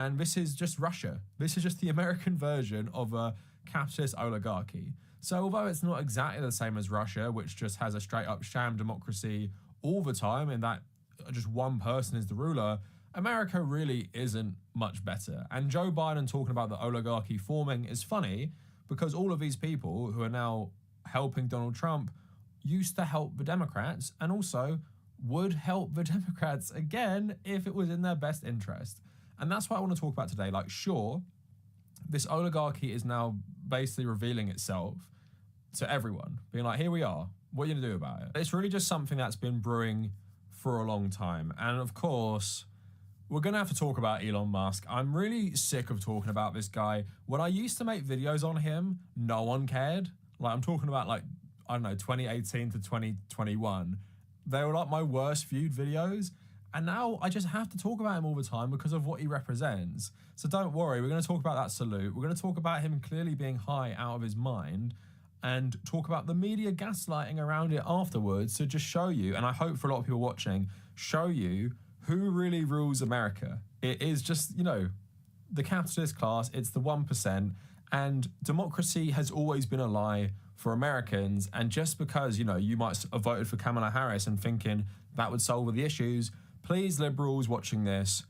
And this is just Russia. This is just the American version of a capitalist oligarchy. So although it's not exactly the same as Russia, which just has a straight up sham democracy all the time in that just one person is the ruler, America really isn't much better. And Joe Biden talking about the oligarchy forming is funny because all of these people who are now helping Donald Trump used to help the Democrats and also would help the Democrats again if it was in their best interest. And that's what I want to talk about today. Like, sure, this oligarchy is now basically revealing itself to everyone, being like, here we are, what are you going to do about it? It's really just something that's been brewing for a long time. And of course, we're going to have to talk about Elon Musk. I'm really sick of talking about this guy. When I used to make videos on him, no one cared. Like, I'm talking about, like, I don't know, 2018 to 2021. They were like my worst viewed videos. And now I just have to talk about him all the time because of what he represents. So don't worry, we're going to talk about that salute. We're going to talk about him clearly being high out of his mind and talk about the media gaslighting around it afterwards to just show you, and I hope for a lot of people watching, show you who really rules America. It is just, you know, the capitalist class, it's the 1%, and democracy has always been a lie for Americans. And just because, you know, you might have voted for Kamala Harris and thinking that would solve all the issues, please, liberals watching this,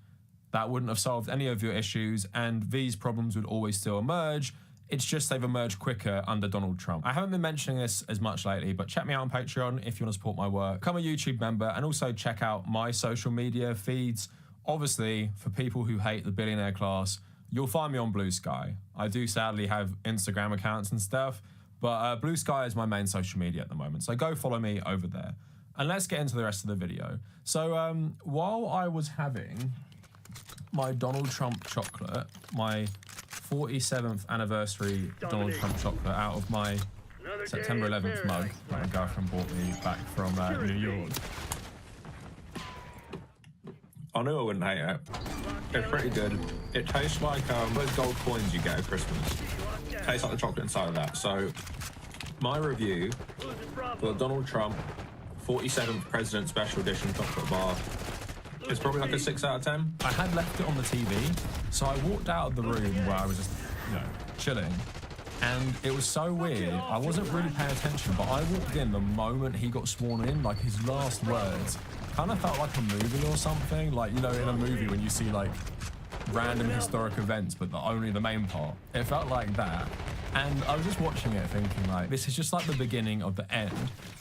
that wouldn't have solved any of your issues, and these problems would always still emerge. It's just they've emerged quicker under Donald Trump. I haven't been mentioning this as much lately, but check me out on Patreon if you want to support my work. Become a YouTube member and also check out my social media feeds. Obviously, for people who hate the billionaire class, you'll find me on BlueSky. I do sadly have Instagram accounts and stuff, but BlueSky is my main social media at the moment, so go follow me over there. And let's get into the rest of the video. So while I was having my Donald Trump chocolate, my 47th anniversary Donald Trump chocolate out of my September 11th mug that my girlfriend bought me back from New York. I knew I wouldn't hate it. It's pretty good. It tastes like those gold coins you get at Christmas. It tastes like the chocolate inside of that. So my review for the Donald Trump 47th President Special Edition chocolate bar, it's probably like a 6 out of 10. I had left it on the TV, so I walked out of the room where I was just, you know, chilling, and it was so weird. I wasn't really paying attention, but I walked in the moment he got sworn in, like his last words kind of felt like a movie or something, like, you know, in a movie when you see like random historic events, but only the main part. It felt like that. And I was just watching it thinking, like, this is just like the beginning of the end.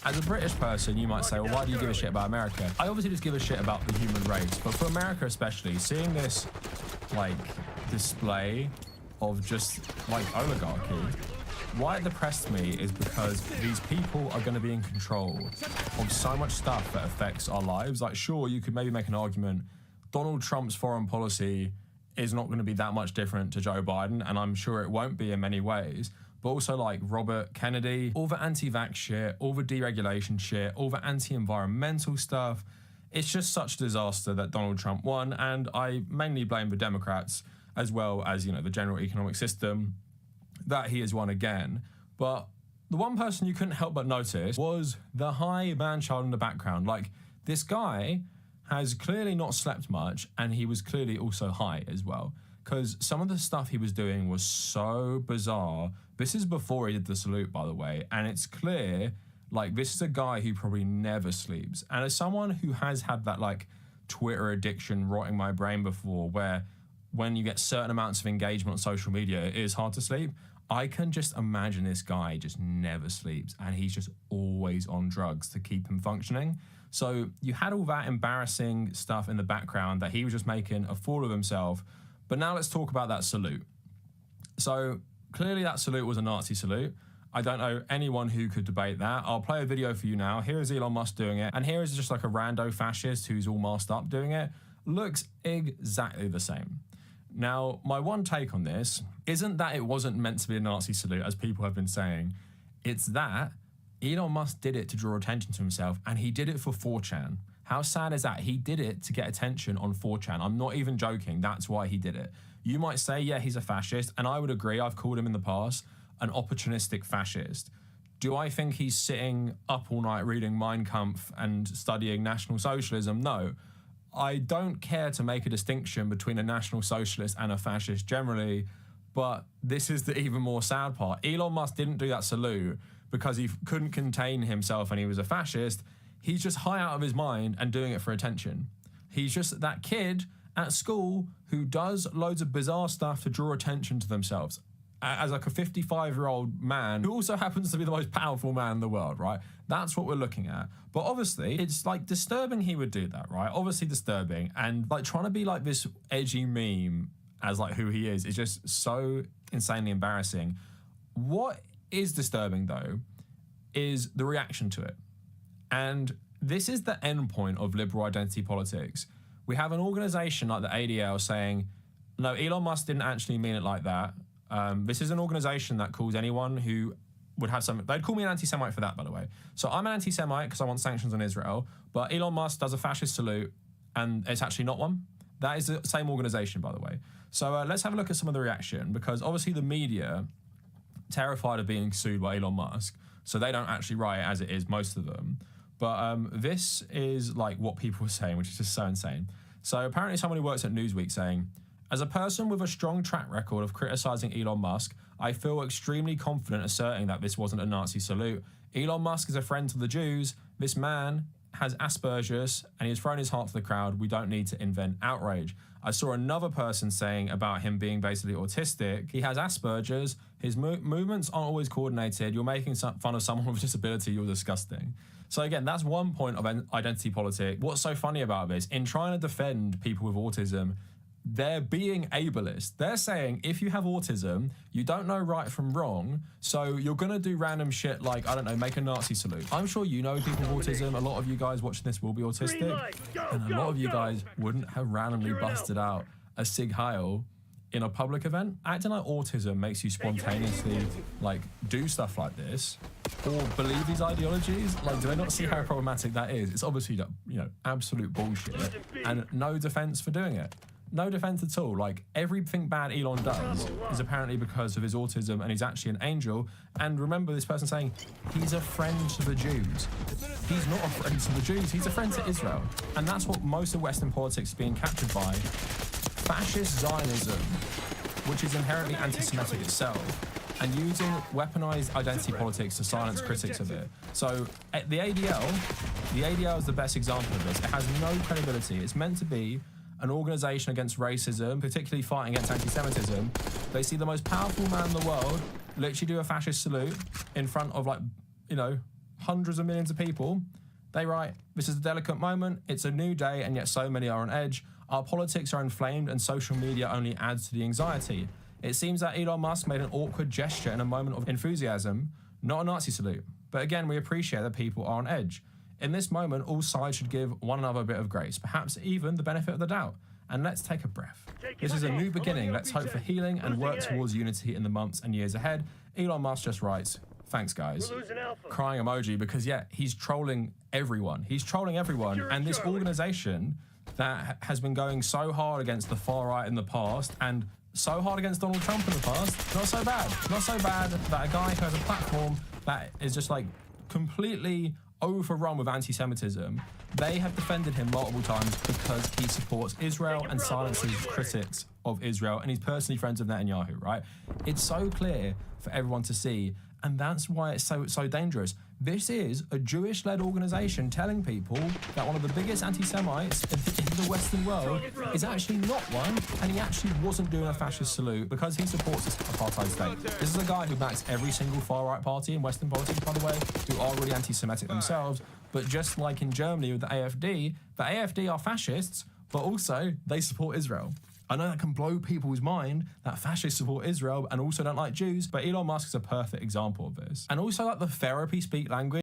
As a British person, you might say, well, why do you give a shit about America? I obviously just give a shit about the human race, but for America especially, seeing this, like, display of just, like, oligarchy, why it depressed me is because these people are going to be in control of so much stuff that affects our lives. Like, sure, you could maybe make an argument, Donald Trump's foreign policy is not going to be that much different to Joe Biden, and I'm sure it won't be in many ways, but also like Robert Kennedy, all the anti-vax shit, all the deregulation shit, all the anti-environmental stuff. It's just such a disaster that Donald Trump won, and I mainly blame the Democrats as well as, you know, the general economic system that he has won again. But the one person you couldn't help but notice was the high man-child in the background. Like, this guy has clearly not slept much, and he was clearly also high as well, because some of the stuff he was doing was so bizarre. This is before he did the salute, by the way, and it's clear, like, this is a guy who probably never sleeps. And as someone who has had that, like, Twitter addiction rotting my brain before, where when you get certain amounts of engagement on social media, it is hard to sleep, I can just imagine this guy just never sleeps, and he's just always on drugs to keep him functioning. So you had all that embarrassing stuff in the background that he was just making a fool of himself. But now let's talk about that salute. So clearly that salute was a Nazi salute. I don't know anyone who could debate that. I'll play a video for you now. Here is Elon Musk doing it, and here is just like a rando fascist who's all masked up doing it. Looks exactly the same. Now, my one take on this isn't that it wasn't meant to be a Nazi salute, as people have been saying. It's that Elon Musk did it to draw attention to himself, and he did it for 4chan. How sad is that? He did it to get attention on 4chan. I'm not even joking. That's why he did it. You might say, yeah, he's a fascist, and I would agree. I've called him in the past an opportunistic fascist. Do I think he's sitting up all night reading Mein Kampf and studying National Socialism? No. I don't care to make a distinction between a National Socialist and a fascist generally, but this is the even more sad part. Elon Musk didn't do that salute because he couldn't contain himself and he was a fascist. He's just high out of his mind and doing it for attention. He's just that kid at school who does loads of bizarre stuff to draw attention to themselves. As like a 55-year-old man who also happens to be the most powerful man in the world, right? That's what we're looking at. But obviously, it's like disturbing he would do that, right? Obviously disturbing. And like trying to be like this edgy meme as like who he is just so insanely embarrassing. What is disturbing though is the reaction to it. And this is the end point of liberal identity politics. We have an organization like the ADL saying, no, Elon Musk didn't actually mean it like that. This is an organization that calls anyone who would have some... They'd call me an anti-Semite for that, by the way. So I'm an anti-Semite because I want sanctions on Israel, but Elon Musk does a fascist salute and it's actually not one. That is the same organization, by the way. So let's have a look at some of the reaction, because obviously the media, terrified of being sued by Elon Musk, so they don't actually write it as it is, most of them. But this is like what people were saying, which is just so insane. So apparently someone who works at Newsweek saying, as a person with a strong track record of criticizing Elon Musk, I feel extremely confident asserting that this wasn't a Nazi salute. Elon Musk is a friend to the Jews. This man has Asperger's and he has thrown his heart to the crowd. We don't need to invent outrage. I saw another person saying about him being basically autistic. He has Asperger's. His movements aren't always coordinated. You're making fun of someone with a disability. You're disgusting. So again, that's one point of identity politics. What's so funny about this? In trying to defend people with autism, they're being ableist. They're saying if you have autism, you don't know right from wrong, so you're going to do random shit like, I don't know, make a Nazi salute. I'm sure you know people with autism. A lot of you guys watching this will be autistic. And a lot of you guys wouldn't have randomly busted out a Sig Heil in a public event. Acting like autism makes you spontaneously like do stuff like this or believe these ideologies. Like, do they not see how problematic that is? It's obviously, you know, absolute bullshit and no defense for doing it. No defense at all. Like, everything bad Elon does is apparently because of his autism and he's actually an angel. And remember this person saying, he's a friend to the Jews. He's not a friend to the Jews, he's a friend to Israel. And that's what most of Western politics is being captured by. Fascist Zionism, which is inherently anti-Semitic itself, and using weaponized identity politics to silence critics of it. So at the ADL is the best example of this. It has no credibility. It's meant to be an organization against racism, particularly fighting against anti-Semitism. They see the most powerful man in the world literally do a fascist salute in front of, like, you know, hundreds of millions of people. They write, this is a delicate moment, it's a new day, and yet so many are on edge. Our politics are inflamed and social media only adds to the anxiety. It seems that Elon Musk made an awkward gesture in a moment of enthusiasm, not a Nazi salute. But again, we appreciate that people are on edge. In this moment, all sides should give one another a bit of grace, perhaps even the benefit of the doubt. And let's take a breath. This is a new beginning. Let's hope for healing and work towards unity in the months and years ahead. Elon Musk just writes, thanks guys. Crying emoji, because yeah, he's trolling everyone. He's trolling everyone. And this organization that has been going so hard against the far right in the past and so hard against Donald Trump in the past, not so bad. Not so bad that a guy who has a platform that is just like completely overrun with anti-Semitism, they have defended him multiple times because he supports Israel and silences critics of Israel, and he's personally friends with Netanyahu, right? It's so clear for everyone to see, and that's why it's so dangerous. This is a Jewish-led organization telling people that one of the biggest anti-Semites in the Western world is actually not one, and he actually wasn't doing a fascist salute because he supports this apartheid state. This is a guy who backs every single far-right party in Western politics, by the way, who are really anti-Semitic themselves. But just like in Germany with the AfD are fascists, but also they support Israel. I know that can blow people's mind that fascists support Israel and also don't like Jews, but Elon Musk is a perfect example of this. And also like the therapy speak language.